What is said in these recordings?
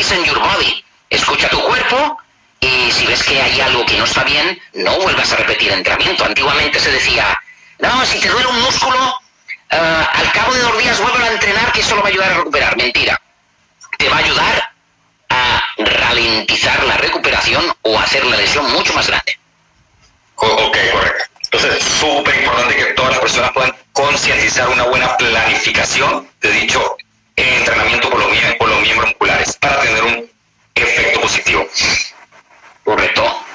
listen your body. Escucha tu cuerpo y si ves que hay algo que no está bien, no vuelvas a repetir entrenamiento. Antiguamente se decía, no, si te duele un músculo, al cabo de 2 días vuelve a entrenar, que eso lo va a ayudar a recuperar. Mentira. Te va a ayudar a ralentizar la recuperación o hacer la lesión mucho más grande. Ok, correcto. Entonces, súper importante que todas las personas puedan concientizar una buena planificación de dicho entrenamiento por los miembros musculares para tener un efecto positivo. Correcto.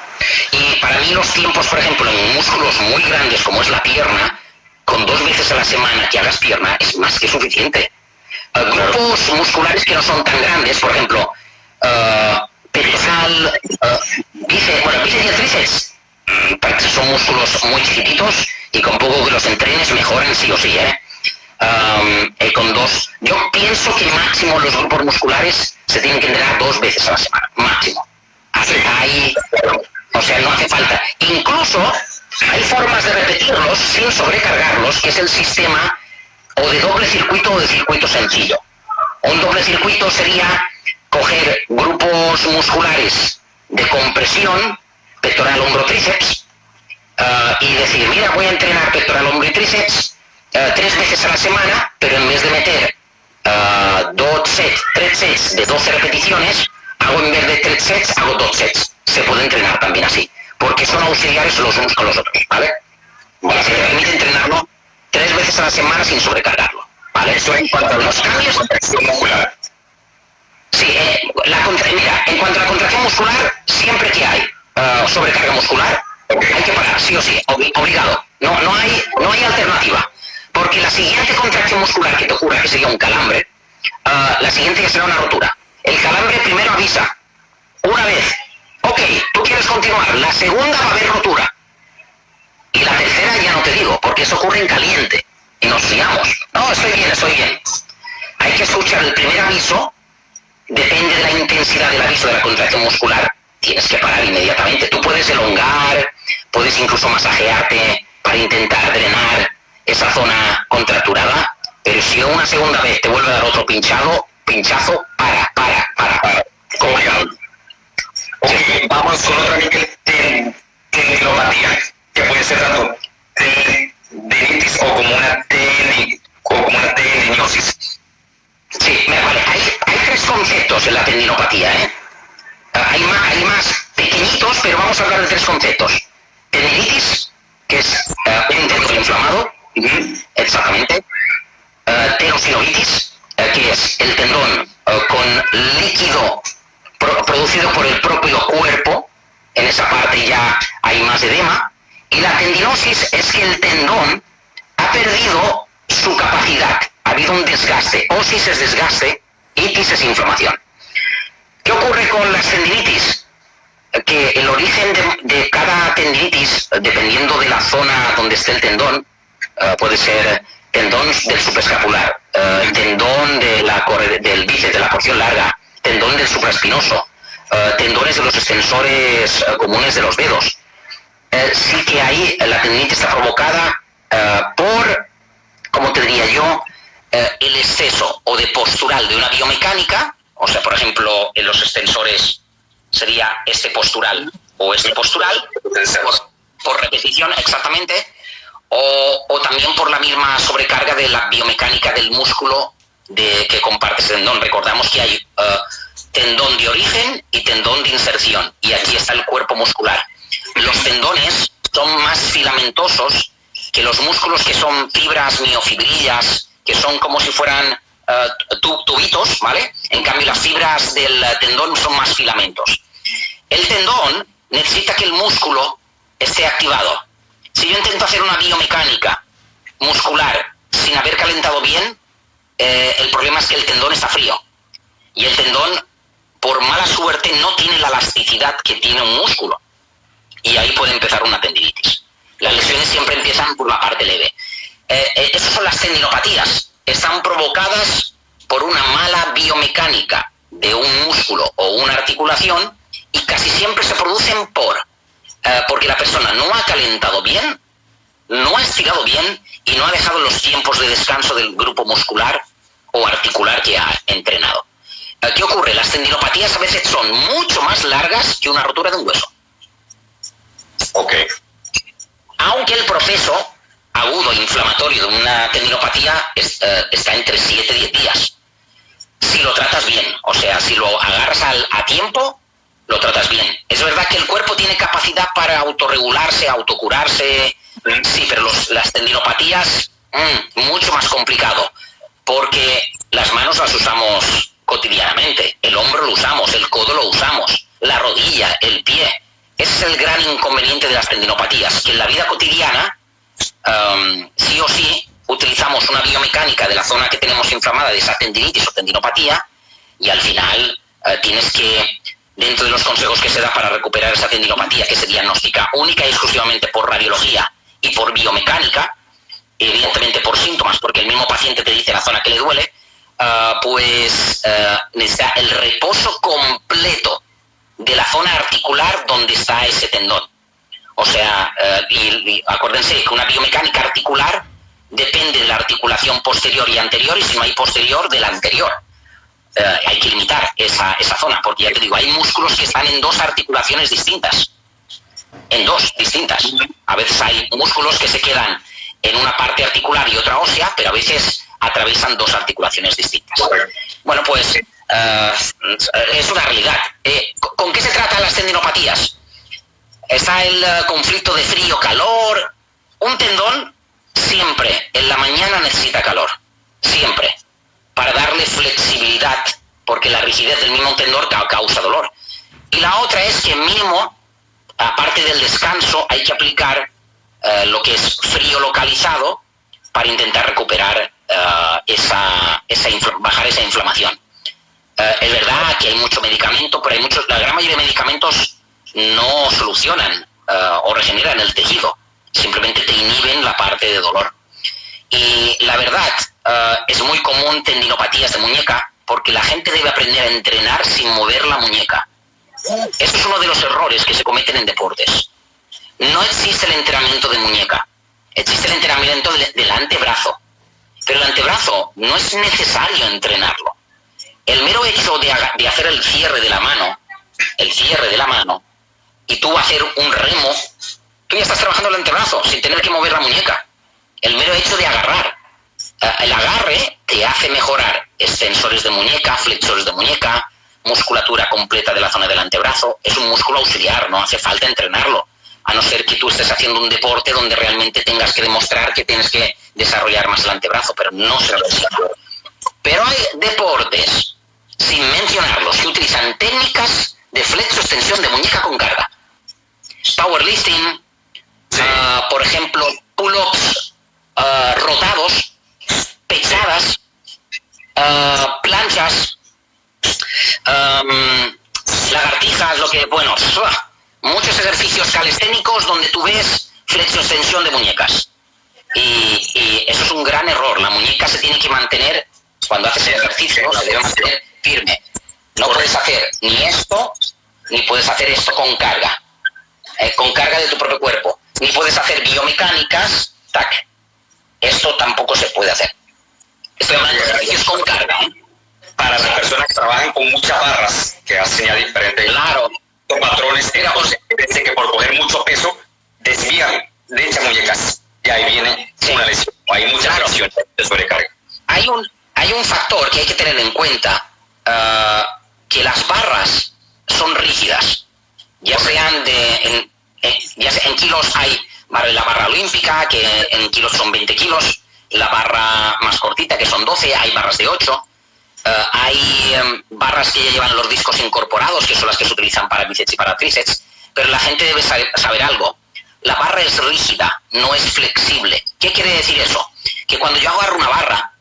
Y para mí los tiempos, por ejemplo, en músculos muy grandes como es la pierna, con 2 veces a la semana que hagas pierna es más que suficiente. Grupos musculares que no son tan grandes, por ejemplo, pectoral, bíceps y el tríceps, son músculos muy chiquititos y con poco que los entrenes mejoran sí o sí, con 2. Yo pienso que máximo los grupos musculares se tienen que entrenar 2 veces a la semana, máximo. O sea, no hace falta. Incluso hay formas de repetirlos sin sobrecargarlos, que es el sistema o de doble circuito o de circuito sencillo. Un doble circuito sería coger grupos musculares de compresión, pectoral, hombro, tríceps, y decir, mira, voy a entrenar pectoral, hombro y tríceps 3 veces a la semana, pero en vez de meter 3 sets de 12 repeticiones, en vez de 3 sets, hago 2 sets. Se puede entrenar también así, porque son auxiliares los unos con los otros, ¿vale? Y se te permite entrenarlo 3 veces a la semana sin sobrecargarlo, ¿vale? Eso en cuanto a los cambios de contracción muscular. Sí, mira, en cuanto a la contracción muscular, siempre que hay sobrecarga muscular, hay que parar, sí o sí, obligado. No hay alternativa, porque la siguiente contracción muscular que te ocurra, que sería un calambre, la siguiente ya será una rotura. El calambre primero avisa, una vez, ok, tú quieres continuar, la segunda va a haber rotura. Y la tercera ya no te digo, porque eso ocurre en caliente. Y nos fiamos. No, estoy bien. Hay que escuchar el primer aviso. Depende de la intensidad del aviso de la contracción muscular. Tienes que parar inmediatamente. Tú puedes elongar, puedes incluso masajearte para intentar drenar esa zona contracturada. Pero si una segunda vez te vuelve a dar otro pinchazo, para. Complicado. Ok, vamos con otra tendinopatía, que puede ser tanto tendinitis o como una tendinosis. Sí, vale, hay 3 conceptos en la tendinopatía, hay más pequeñitos, pero vamos a hablar de 3 conceptos. Tendinitis, que es un tendón inflamado, exactamente. Tenosinovitis, que es el tendón con líquido producido por el propio cuerpo. En esa parte ya hay más edema. Y la tendinosis es que el tendón ha perdido su capacidad. Ha habido un desgaste. Osis es desgaste, itis es inflamación. ¿Qué ocurre con las tendinitis? Que el origen de cada tendinitis, dependiendo de la zona donde esté el tendón, puede ser tendón del supraescapular, tendón del bíceps, de la porción larga, tendón del supraespinoso, tendones de los extensores comunes de los dedos. Sí que ahí la tendinitis está provocada por, ¿cómo te diría yo?, el exceso o de postural de una biomecánica. O sea, por ejemplo, en los extensores sería este postural o este postural, por repetición, exactamente, o también por la misma sobrecarga de la biomecánica del músculo que comparte ese tendón. Recordamos que hay tendón de origen y tendón de inserción, y aquí está el cuerpo muscular. Los tendones son más filamentosos que los músculos, que son fibras miofibrillas, que son como si fueran tubitos, ¿vale? En cambio, las fibras del tendón son más filamentos. El tendón necesita que el músculo esté activado. Si yo intento hacer una biomecánica muscular sin haber calentado bien, el problema es que el tendón está frío. Y el tendón, por mala suerte, no tiene la elasticidad que tiene un músculo. Y ahí puede empezar una tendinitis. Las lesiones siempre empiezan por la parte leve. Esas son las tendinopatías. Están provocadas por una mala biomecánica de un músculo o una articulación, y casi siempre se producen porque la persona no ha calentado bien, no ha estirado bien y no ha dejado los tiempos de descanso del grupo muscular o articular que ha entrenado. ¿qué ocurre? Las tendinopatías a veces son mucho más largas que una rotura de un hueso. Ok. Aunque el proceso agudo inflamatorio de una tendinopatía está entre 7 y 10 días. Si lo tratas bien, o sea, si lo agarras a tiempo, lo tratas bien. Es verdad que el cuerpo tiene capacidad para autorregularse, autocurarse, sí, pero las tendinopatías, mucho más complicado, porque las manos las usamos cotidianamente, el hombro lo usamos, el codo lo usamos, la rodilla, el pie. Ese es el gran inconveniente de las tendinopatías, que en la vida cotidiana, sí o sí, utilizamos una biomecánica de la zona que tenemos inflamada, de esa tendinitis o tendinopatía, y al final tienes que, dentro de los consejos que se da para recuperar esa tendinopatía, que se diagnostica única y exclusivamente por radiología y por biomecánica, evidentemente por síntomas, porque el mismo paciente te dice la zona que le duele, necesita el reposo completo de la zona articular donde está ese tendón. O sea, y acuérdense que una biomecánica articular depende de la articulación posterior y anterior, y si no hay posterior, de la anterior. Hay que limitar esa zona, porque ya te digo, hay músculos que están en dos articulaciones distintas. En dos distintas. A veces hay músculos que se quedan en una parte articular y otra ósea, pero a veces atraviesan dos articulaciones distintas. Bueno, pues es una realidad. ¿Con qué se tratan las tendinopatías? Está el conflicto de frío-calor. Un tendón siempre en la mañana necesita calor, siempre, para darle flexibilidad, porque la rigidez del mismo tendón causa dolor. Y la otra es que mínimo, aparte del descanso, hay que aplicar lo que es frío localizado para intentar recuperar bajar esa inflamación. Es verdad que hay mucho medicamento, pero la gran mayoría de medicamentos no solucionan o regeneran el tejido, simplemente te inhiben la parte de dolor. Y la verdad, es muy común tendinopatías de muñeca, porque la gente debe aprender a entrenar sin mover la muñeca. Este es uno de los errores que se cometen en deportes. No existe el entrenamiento de muñeca, existe el entrenamiento del antebrazo, pero el antebrazo no es necesario entrenarlo. El mero hecho de hacer el cierre de la mano, y tú hacer un remo, tú ya estás trabajando el antebrazo sin tener que mover la muñeca. El mero hecho de agarrar, el agarre te hace mejorar extensores de muñeca, flexores de muñeca, musculatura completa de la zona del antebrazo. Es un músculo auxiliar, no hace falta entrenarlo, a no ser que tú estés haciendo un deporte donde realmente tengas que demostrar que tienes que desarrollar más el antebrazo, pero no se necesita. Pero hay deportes, sin mencionarlos, que utilizan técnicas de flexo-extensión de muñeca con carga. Powerlifting, por ejemplo, pull-ups rotados, pechadas, planchas, lagartijas, muchos ejercicios calisténicos donde tú ves flexo-extensión de muñecas. Y eso es un gran error. La muñeca se tiene que mantener, cuando haces el ejercicio, se debe mantener firme. No puedes hacer ni esto, ni puedes hacer esto con carga de tu propio cuerpo. Ni puedes hacer biomecánicas, esto tampoco se puede hacer. Estoy hablando de ejercicios con carga. Para las personas que trabajan con muchas barras, que hacen ya diferentes patrones, que por coger mucho peso desvían de esas muñecas, y ahí viene una lesión. Hay muchas lesiones de sobrecarga. Hay un factor que hay que tener en cuenta, que las barras son rígidas, ya sean en kilos. Hay la barra olímpica, que en kilos son 20 kilos, la barra más cortita, que son 12, hay barras de 8, hay barras que ya llevan los discos incorporados, que son las que se utilizan para bíceps y para tríceps, pero la gente debe saber algo. La barra es rígida, no es flexible. ¿Qué quiere decir eso? Que cuando yo agarro una barra,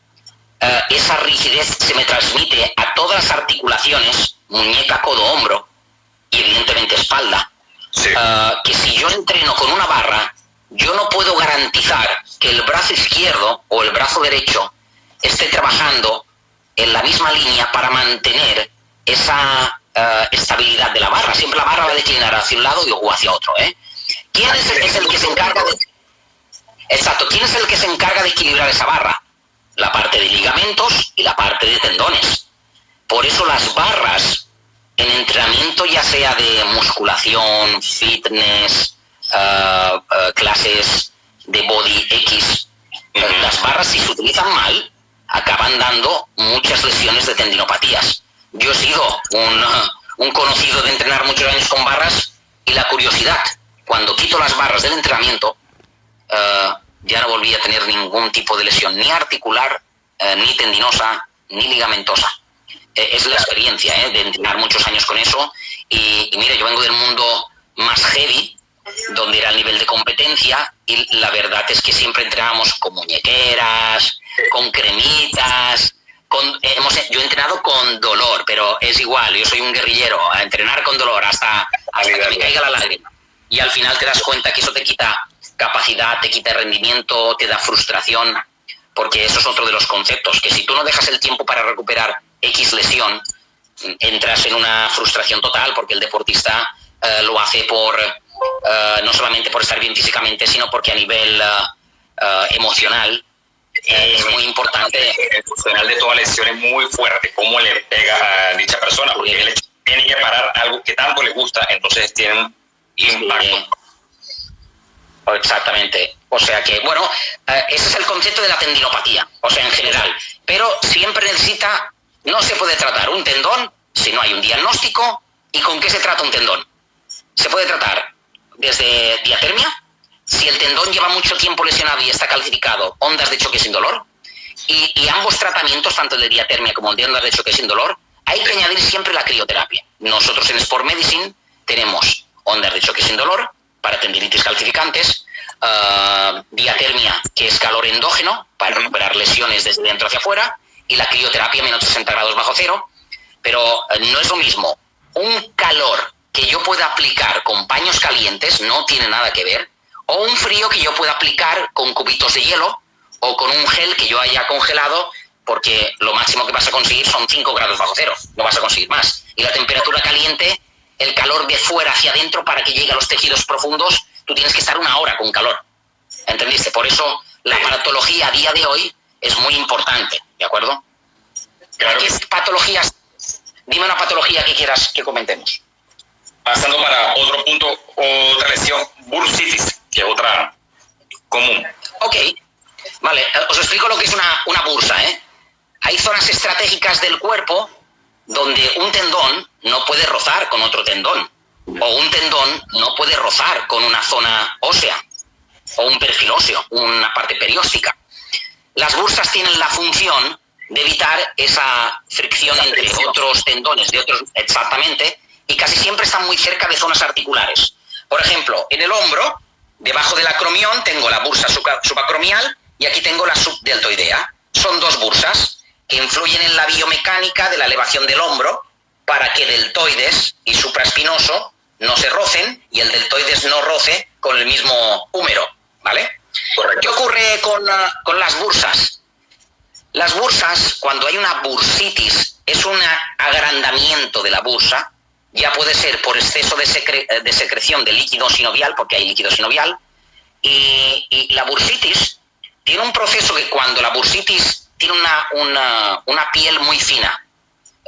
esa rigidez se me transmite a todas las articulaciones, muñeca, codo, hombro, y evidentemente espalda. Que si yo entreno con una barra, yo no puedo garantizar que el brazo izquierdo o el brazo derecho esté trabajando en la misma línea para mantener esa estabilidad de la barra. Siempre la barra va a declinar hacia un lado o hacia otro. ¿Quién es el que se encarga de... Exacto, ¿quién es el que se encarga de equilibrar esa barra? La parte de ligamentos y la parte de tendones. Por eso las barras en entrenamiento, ya sea de musculación, fitness, clases de body X, las barras, si se utilizan mal, acaban dando muchas lesiones de tendinopatías. Yo he sido un conocido de entrenar muchos años con barras, y la curiosidad, cuando quito las barras del entrenamiento, ya no volví a tener ningún tipo de lesión, ni articular, ni tendinosa, ni ligamentosa. Es la experiencia de entrenar muchos años con eso. Y mira, yo vengo del mundo más heavy, donde era el nivel de competencia, y la verdad es que siempre entrenábamos con muñequeras, con cremitas, yo he entrenado con dolor, pero es igual, yo soy un guerrillero, a entrenar con dolor hasta que me caiga la lágrima. Y al final te das cuenta que eso te quita capacidad, te quita rendimiento, te da frustración, porque eso es otro de los conceptos, que si tú no dejas el tiempo para recuperar X lesión, entras en una frustración total, porque el deportista lo hace no solamente por estar bien físicamente, sino porque a nivel emocional es muy importante. El funcional de toda lesión es muy fuerte, cómo le pega a dicha persona, porque él tiene que parar algo que tanto le gusta, entonces tiene un impacto. Exactamente. O sea que, bueno, ese es el concepto de la tendinopatía, o sea, en general. Pero siempre no se puede tratar un tendón si no hay un diagnóstico. ¿Y con qué se trata un tendón? Se puede tratar desde diatermia, si el tendón lleva mucho tiempo lesionado y está calcificado, ondas de choque sin dolor, y ambos tratamientos, tanto el de diatermia como el de ondas de choque sin dolor, hay que añadir siempre la crioterapia. Nosotros en Sport Medicine tenemos ondas de choque sin dolor para tendinitis calcificantes, diatermia, que es calor endógeno para recuperar lesiones desde dentro hacia afuera, y la crioterapia menos 60 grados bajo cero. Pero no es lo mismo un calor que yo pueda aplicar con paños calientes, no tiene nada que ver, o un frío que yo pueda aplicar con cubitos de hielo o con un gel que yo haya congelado, porque lo máximo que vas a conseguir son 5 grados bajo cero, no vas a conseguir más. Y la temperatura caliente, el calor de fuera hacia adentro, para que llegue a los tejidos profundos, tú tienes que estar 1 hora con calor. ¿Entendiste? Por eso la patología a día de hoy es muy importante, ¿de acuerdo? Claro. ¿Qué patologías? Dime una patología que quieras que comentemos. Pasando para otro punto, otra lesión, bursitis, que es otra común. Ok, vale, os explico lo que es una bursa, Hay zonas estratégicas del cuerpo donde un tendón no puede rozar con otro tendón, o un tendón no puede rozar con una zona ósea, o un perfil óseo, una parte perióstica. Las bursas tienen la función de evitar esa fricción entre otros tendones, exactamente, y casi siempre están muy cerca de zonas articulares. Por ejemplo, en el hombro, debajo del acromión, tengo la bursa subacromial y aquí tengo la subdeltoidea. Son 2 bursas que influyen en la biomecánica de la elevación del hombro para que deltoides y supraespinoso no se rocen y el deltoides no roce con el mismo húmero, ¿vale? Correcto. ¿Qué ocurre con las bursas? Las bursas, cuando hay una bursitis, es un agrandamiento de la bursa. Ya puede ser por exceso de secreción de líquido sinovial, porque hay líquido sinovial, y la bursitis tiene un proceso que, cuando la bursitis tiene una piel muy fina,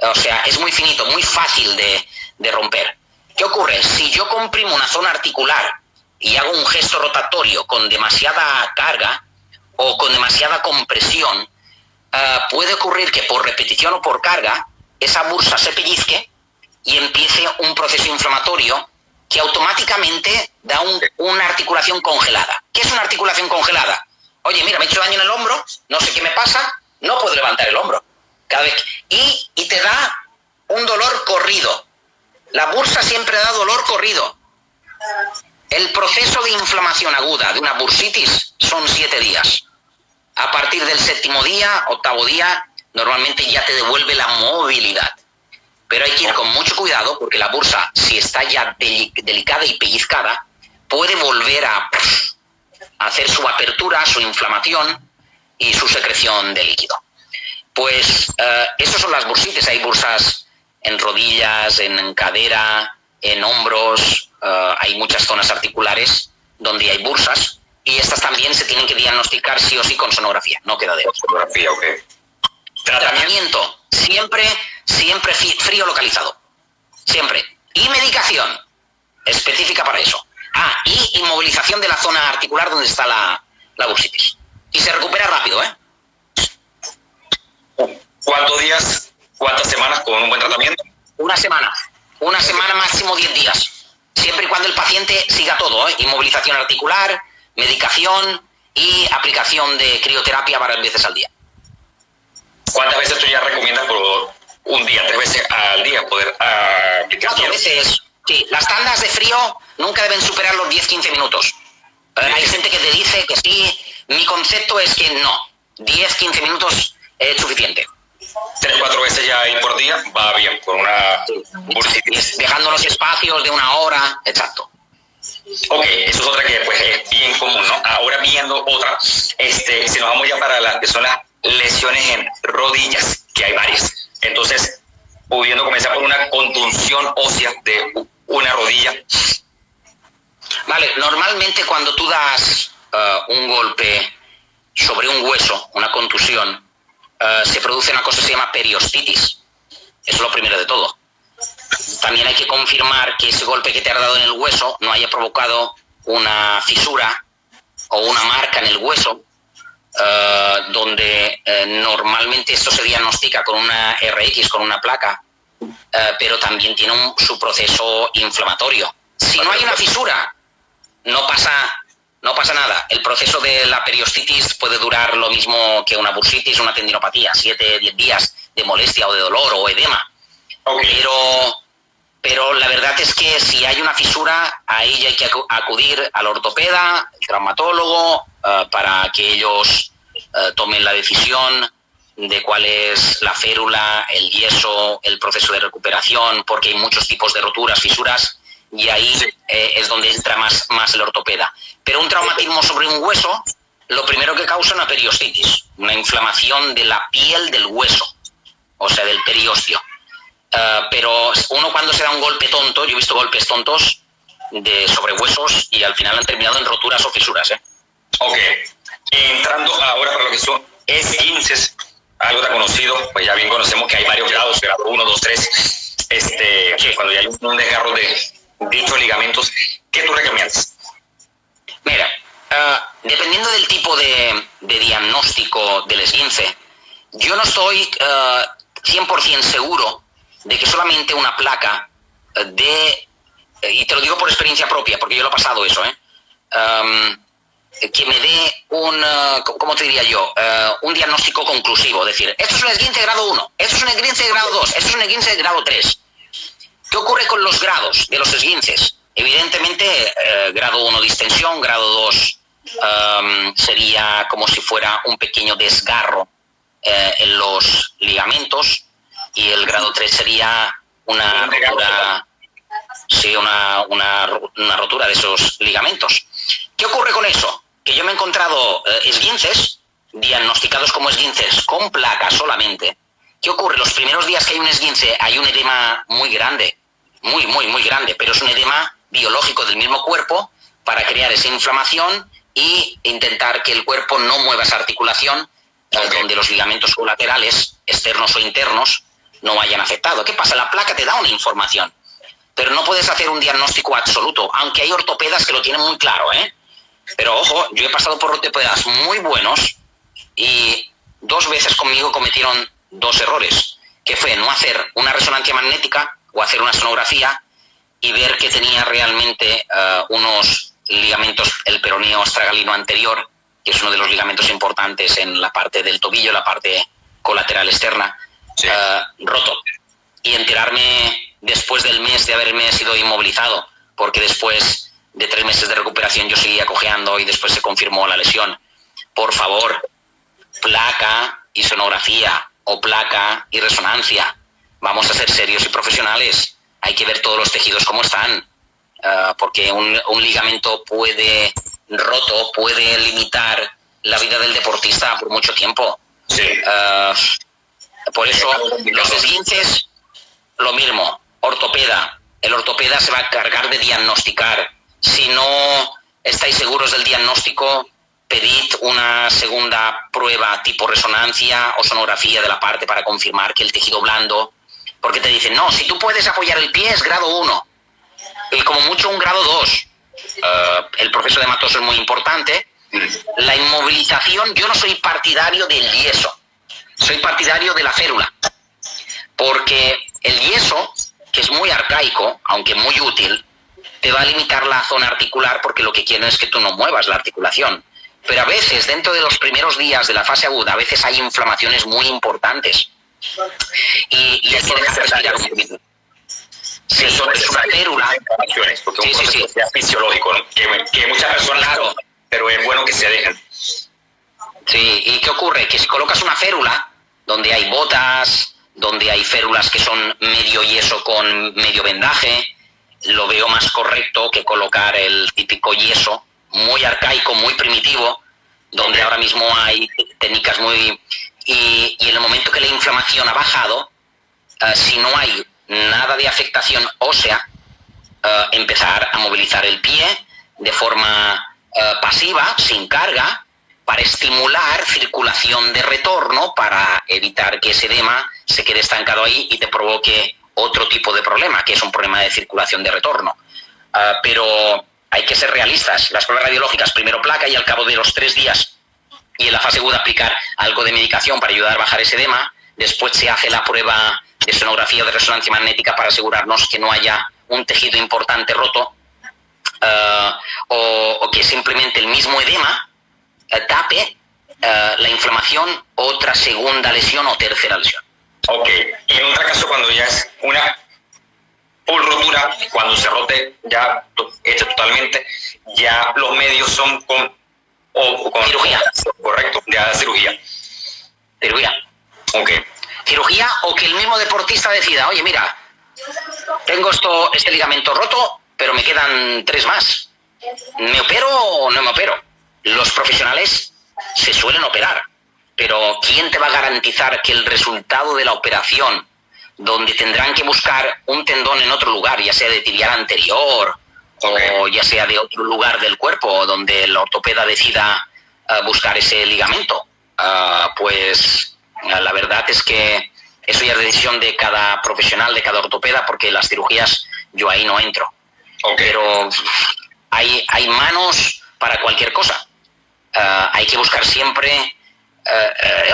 o sea, es muy finito, muy fácil de romper. ¿Qué ocurre? Si yo comprimo una zona articular y hago un gesto rotatorio con demasiada carga o con demasiada compresión, puede ocurrir que por repetición o por carga esa bursa se pellizque y empiece un proceso inflamatorio que automáticamente da una articulación congelada. ¿Qué es una articulación congelada? Oye, mira, me he hecho daño en el hombro, no sé qué me pasa, no puedo levantar el hombro. Y te da un dolor corrido. La bursa siempre da dolor corrido. El proceso de inflamación aguda de una bursitis son 7 días. A partir del 7º día, 8º día, normalmente ya te devuelve la movilidad. Pero hay que ir con mucho cuidado, porque la bursa, si está ya delicada y pellizcada, puede volver a hacer su apertura, su inflamación y su secreción de líquido. Pues esas son las bursitis. Hay bursas en rodillas, en cadera, en hombros, hay muchas zonas articulares donde hay bursas, y estas también se tienen que diagnosticar sí o sí con sonografía, no queda de otra. Sonografía, ok. Tratamiento, siempre frío localizado. Siempre. Y medicación específica para eso. Y inmovilización de la zona articular donde está la bursitis. Y se recupera rápido, ¿eh? ¿Cuántos días, cuántas semanas con un buen tratamiento? Una semana, máximo 10 días. Siempre y cuando el paciente siga todo, ¿eh? Inmovilización articular, medicación y aplicación de crioterapia varias veces al día. ¿Cuántas veces tú ya recomiendas por un día, 3 veces al día poder aplicar? 4 veces. Sí, las tandas de frío nunca deben superar los 10-15 minutos. Hay gente que te dice que sí. Mi concepto es que no. 10-15 minutos es suficiente. 3-4 veces ya ahí por día va bien, por una bursitis. Dejando los espacios de 1 hora, exacto. Ok, eso es otra que pues es bien común, ¿no? Ahora viendo otra, si nos vamos ya para las que son las lesiones en rodillas, que hay varias. Entonces, pudiendo comenzar por una contunción ósea de una rodilla. Vale, normalmente cuando tú das un golpe sobre un hueso, una contusión, se produce una cosa que se llama periostitis. Eso es lo primero de todo. También hay que confirmar que ese golpe que te ha dado en el hueso no haya provocado una fisura o una marca en el hueso, donde normalmente esto se diagnostica con una RX, con una placa, pero también tiene su proceso inflamatorio. Si no hay una fisura, no pasa nada. El proceso de la periostitis puede durar lo mismo que una bursitis o una tendinopatía, 7-10 días de molestia o de dolor o edema. Okay. Pero la verdad es que si hay una fisura, ahí ya hay que acudir al ortopeda, al traumatólogo, para que ellos tomen la decisión de cuál es la férula, el yeso, el proceso de recuperación, porque hay muchos tipos de roturas, fisuras, y ahí es donde entra más el ortopeda. Pero un traumatismo sobre un hueso, lo primero que causa es una periostitis, una inflamación de la piel del hueso, o sea, del periostio. Pero uno cuando se da un golpe tonto, yo he visto golpes tontos sobre huesos y al final han terminado en roturas o fisuras, ¿eh? Ok. Entrando ahora para lo que son esguinces, algo tan conocido, pues ya bien conocemos que hay varios grados, grado 1, 2, 3, cuando ya hay un desgarro de dichos ligamentos, ¿qué tú recomiendas? Mira, dependiendo del tipo de diagnóstico del esguince, yo no estoy 100% seguro de que solamente una placa y te lo digo por experiencia propia, porque yo lo he pasado eso, que me dé ¿cómo te diría yo? Un diagnóstico conclusivo, es decir, esto es un esguince de grado 1, esto es un esguince de grado 2, esto es un esguince de grado 3. ¿Qué ocurre con los grados de los esguinces? Evidentemente, grado 1 distensión, grado 2 sería como si fuera un pequeño desgarro en los ligamentos, y el grado 3 sería una rotura de esos ligamentos. ¿Qué ocurre con eso? Que yo me he encontrado esguinces diagnosticados como esguinces con placa solamente. ¿Qué ocurre? Los primeros días que hay un esguince hay un edema muy grande, muy grande, pero es un edema biológico del mismo cuerpo para crear esa inflamación y intentar que el cuerpo no mueva esa articulación, donde los ligamentos colaterales, externos o internos, no hayan afectado. ¿Qué pasa? La placa te da una información, pero no puedes hacer un diagnóstico absoluto, aunque hay ortopedas que lo tienen muy claro, ¿eh? Pero ojo, yo he pasado por ortopedas muy buenos y 2 veces conmigo cometieron 2 errores, que fue no hacer una resonancia magnética o hacer una sonografía y ver que tenía realmente unos ligamentos, el peroneo astragalino anterior, que es uno de los ligamentos importantes en la parte del tobillo, la parte colateral externa, roto. Y enterarme después del mes de haberme sido inmovilizado, porque después de 3 meses de recuperación yo seguía cojeando y después se confirmó la lesión. Por favor, placa y sonografía, o placa y resonancia. Vamos a ser serios y profesionales. Hay que ver todos los tejidos cómo están, porque un ligamento roto puede limitar la vida del deportista por mucho tiempo. Por eso los esguinces, lo mismo, ortopeda. El ortopeda se va a encargar de diagnosticar. Si no estáis seguros del diagnóstico, pedid una segunda prueba tipo resonancia o sonografía de la parte para confirmar que el tejido blando, porque te dicen, no, si tú puedes apoyar el pie es grado 1, y como mucho un grado 2. El proceso de hematoso es muy importante. La inmovilización, yo no soy partidario del yeso, soy partidario de la férula, porque el yeso, que es muy arcaico, aunque muy útil, te va a limitar la zona articular porque lo que quieren es que tú no muevas la articulación. Pero a veces, dentro de los primeros días de la fase aguda, a veces hay inflamaciones muy importantes. Y hay que dejar respirar un poquito. Sí, eso es una férula. Porque sí. Es fisiológico, ¿no? Que muchas personas, claro, pero es bueno que se dejen. Sí, ¿y qué ocurre? Que si colocas una férula, donde hay botas, donde hay férulas que son medio yeso con medio vendaje, lo veo más correcto que colocar el típico yeso, muy arcaico, muy primitivo, donde ahora mismo hay técnicas muy... Y en el momento que la inflamación ha bajado, si no hay nada de afectación ósea, empezar a movilizar el pie de forma pasiva, sin carga, para estimular circulación de retorno, para evitar que ese edema se quede estancado ahí y te provoque otro tipo de problema, que es un problema de circulación de retorno. Pero hay que ser realistas. Las pruebas radiológicas, primero placa y al cabo de los 3 días, y en la fase aguda aplicar algo de medicación para ayudar a bajar ese edema. Después se hace la prueba de sonografía o de resonancia magnética para asegurarnos que no haya un tejido importante roto, o que simplemente el mismo edema tape la inflamación, otra segunda lesión o tercera lesión. Ok, y en otro caso, cuando ya es una full rotura, cuando se rote ya totalmente, ya los medios son con cirugía. Correcto, ya cirugía. Cirugía. Ok. Cirugía, o que el mismo deportista decida, oye, mira, tengo este ligamento roto, pero me quedan 3 más. ¿Me opero o no me opero? Los profesionales se suelen operar, pero ¿quién te va a garantizar que el resultado de la operación, donde tendrán que buscar un tendón en otro lugar, ya sea de tibial anterior, o ya sea de otro lugar del cuerpo, donde el ortopeda decida buscar ese ligamento? Pues la verdad es que eso ya es decisión de cada profesional, de cada ortopeda, porque las cirugías yo ahí no entro. Okay. Pero hay manos para cualquier cosa. Hay que buscar siempre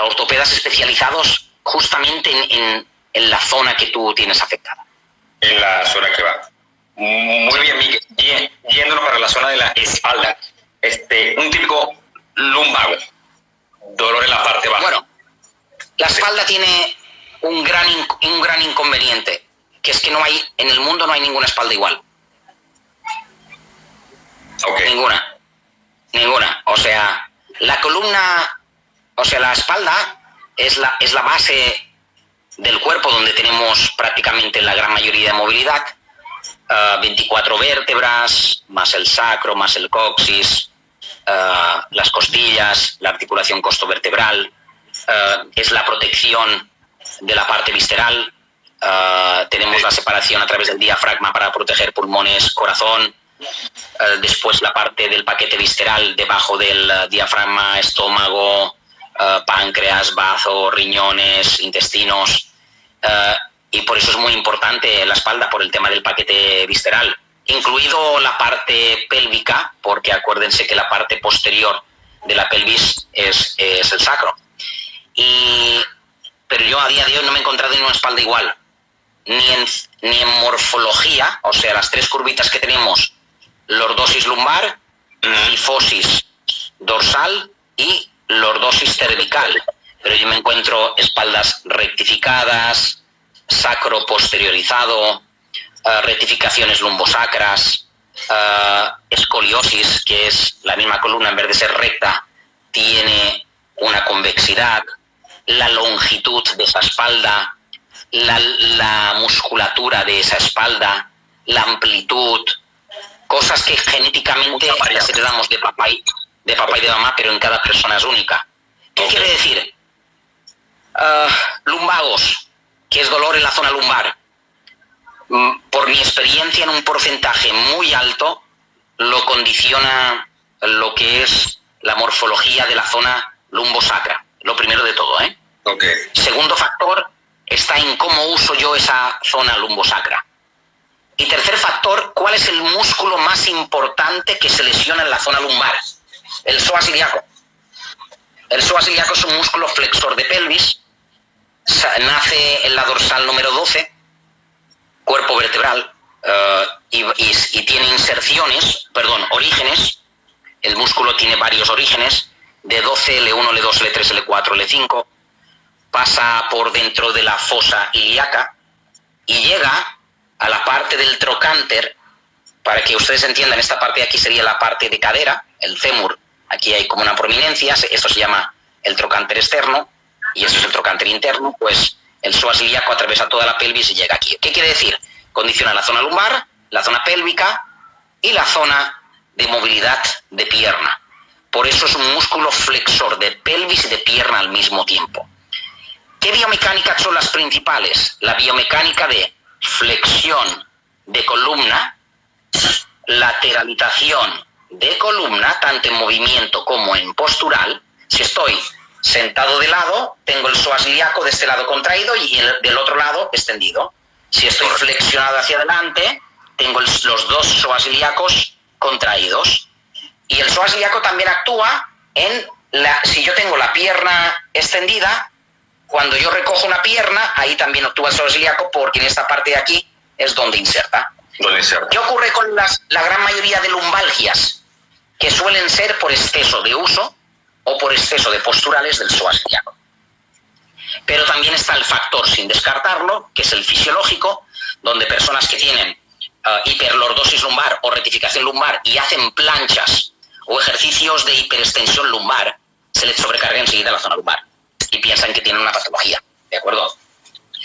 ortopedas especializados justamente en la zona que tú tienes afectada. En la zona que va. Muy bien, Miguel. Yéndonos para la zona de la espalda, un típico lumbago, dolor en la parte baja. Bueno, la espalda tiene un gran inconveniente, que es que en el mundo no hay ninguna espalda igual. Okay. Ninguna. O sea, la columna, la espalda es la base del cuerpo, donde tenemos prácticamente la gran mayoría de movilidad. 24 vértebras, más el sacro, más el coxis, las costillas, la articulación costovertebral, es la protección de la parte visceral. Tenemos la separación a través del diafragma para proteger pulmones, corazón. Después la parte del paquete visceral debajo del diafragma, estómago, páncreas, bazo, riñones, intestinos. Y por eso es muy importante la espalda, por el tema del paquete visceral, incluido la parte pélvica, porque acuérdense que la parte posterior de la pelvis es el sacro. Pero yo a día de hoy no me he encontrado en una espalda igual, ni en morfología, o sea, las 3 curvitas que tenemos, lordosis lumbar, lifosis dorsal y lordosis cervical. Pero yo me encuentro espaldas rectificadas, sacro posteriorizado, rectificaciones lumbosacras, escoliosis, que es la misma columna, en vez de ser recta, tiene una convexidad, la longitud de esa espalda, la musculatura de esa espalda, la amplitud, cosas que genéticamente las heredamos de papá y de mamá, pero en cada persona es única. ¿Qué quiere decir? Lumbagos, que es dolor en la zona lumbar. Por mi experiencia, en un porcentaje muy alto, lo condiciona lo que es la morfología de la zona lumbosacra, lo primero de todo, ¿eh? Okay. Segundo factor está en cómo uso yo esa zona lumbosacra. Y tercer factor, ¿cuál es el músculo más importante que se lesiona en la zona lumbar? El psoas ilíaco. El psoas ilíaco es un músculo flexor de pelvis, nace en la dorsal número 12, cuerpo vertebral, y tiene orígenes. El músculo tiene varios orígenes, de 12, L1, L2, L3, L4, L5, pasa por dentro de la fosa ilíaca y llega a la parte del trocánter. Para que ustedes entiendan, esta parte de aquí sería la parte de cadera, el fémur. Aquí hay como una prominencia, esto se llama el trocánter externo, y esto es el trocánter interno. Pues el psoas ilíaco atraviesa toda la pelvis y llega aquí. ¿Qué quiere decir? Condiciona la zona lumbar, la zona pélvica y la zona de movilidad de pierna. Por eso es un músculo flexor de pelvis y de pierna al mismo tiempo. ¿Qué biomecánicas son las principales? La biomecánica de flexión de columna, lateralización de columna, tanto en movimiento como en postural. Si estoy sentado de lado, tengo el psoas ilíaco de este lado contraído y del otro lado extendido. Si estoy flexionado hacia adelante, tengo los dos psoas ilíacos contraídos. Y el psoas ilíaco también actúa si yo tengo la pierna extendida, cuando yo recojo una pierna, ahí también actúa el psoas ilíaco, porque en esta parte de aquí es donde inserta. ¿Qué ocurre con la gran mayoría de lumbalgias? Que suelen ser por exceso de uso o por exceso de posturales del psoas ilíaco. Pero también está el factor, sin descartarlo, que es el fisiológico, donde personas que tienen hiperlordosis lumbar o rectificación lumbar y hacen planchas o ejercicios de hiperextensión lumbar, se les sobrecarga enseguida la zona lumbar y piensan que tienen una patología, ¿de acuerdo?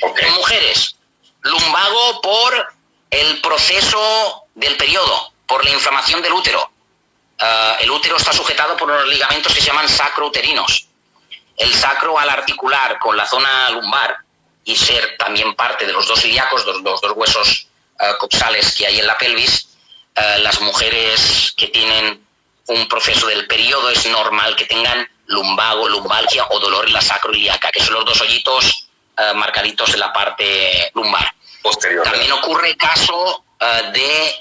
Okay. En mujeres, lumbago por el proceso del periodo, por la inflamación del útero. El útero está sujetado por unos ligamentos que se llaman sacrouterinos. El sacro, al articular con la zona lumbar y ser también parte de los dos ilíacos, los dos huesos coxales que hay en la pelvis, las mujeres que tienen un proceso del periodo es normal que tengan lumbago, lumbalgia o dolor en la sacroiliaca, que son los dos hoyitos marcaditos en la parte lumbar. Posterior. También ocurre caso de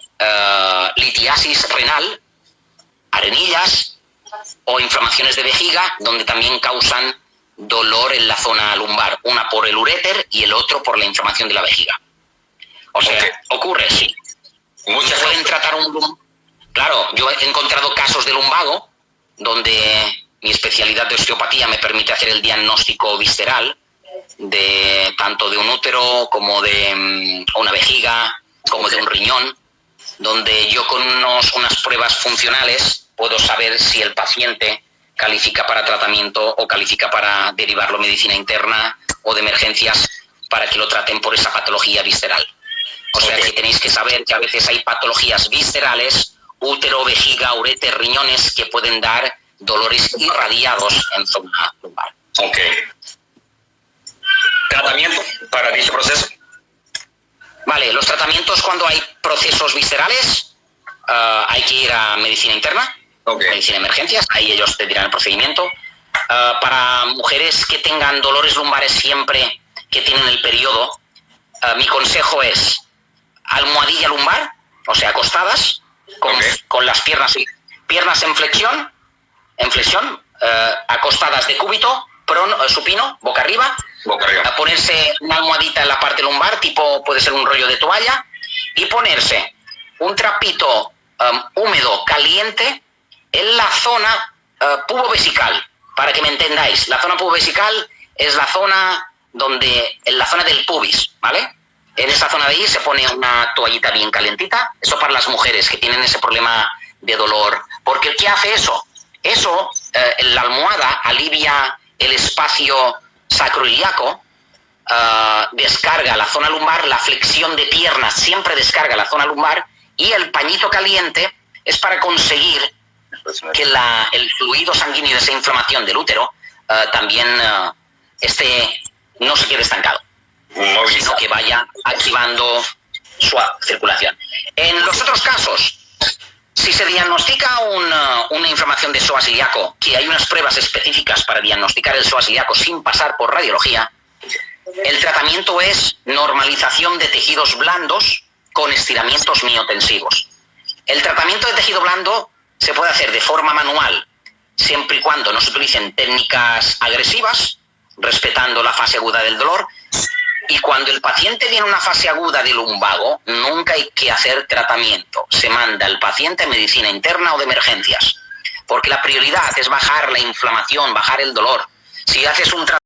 litiasis renal, arenillas o inflamaciones de vejiga, donde también causan dolor en la zona lumbar, una por el uréter y el otro por la inflamación de la vejiga. O sea, ocurre, sí. Muchas pueden tratar Claro, yo he encontrado casos de lumbago donde mi especialidad de osteopatía me permite hacer el diagnóstico visceral tanto de un útero como de una vejiga, como de un riñón, donde yo con unas pruebas funcionales puedo saber si el paciente califica para tratamiento o califica para derivarlo a medicina interna o de emergencias para que lo traten por esa patología visceral. O sea que tenéis que saber que a veces hay patologías viscerales, útero, vejiga, uréter, riñones, que pueden dar dolores irradiados en zona lumbar. Ok. ¿Tratamiento para dicho proceso? Vale, los tratamientos cuando hay procesos viscerales, hay que ir a medicina interna, medicina de emergencias, ahí ellos te dirán el procedimiento. Para mujeres que tengan dolores lumbares siempre que tienen el periodo, mi consejo es almohadilla lumbar, o sea, acostadas, con las piernas en flexión, acostadas de cúbito, supino, boca arriba, a ponerse una almohadita en la parte lumbar, puede ser un rollo de toalla, y ponerse un trapito húmedo, caliente, en la zona pubovesical. Para que me entendáis, la zona pubovesical es la zona en la zona del pubis, ¿vale? En esa zona de ahí se pone una toallita bien calentita, eso para las mujeres que tienen ese problema de dolor. Porque ¿qué hace eso? Eso, la almohada alivia el espacio sacroiliaco, descarga la zona lumbar, la flexión de piernas siempre descarga la zona lumbar, y el pañito caliente es para conseguir que el fluido sanguíneo de esa inflamación del útero también no se quede estancado, sino que vaya activando su circulación. En los otros casos, Si se diagnostica una inflamación de psoas ilíaco, que hay unas pruebas específicas para diagnosticar el psoas ilíaco sin pasar por radiología, el tratamiento es normalización de tejidos blandos con estiramientos miotensivos. El tratamiento de tejido blando se puede hacer de forma manual, siempre y cuando no se utilicen técnicas agresivas, respetando la fase aguda del dolor. Y cuando el paciente tiene una fase aguda de lumbago, nunca hay que hacer tratamiento. Se manda al paciente a medicina interna o de emergencias, porque la prioridad es bajar la inflamación, bajar el dolor. Si haces un tratamiento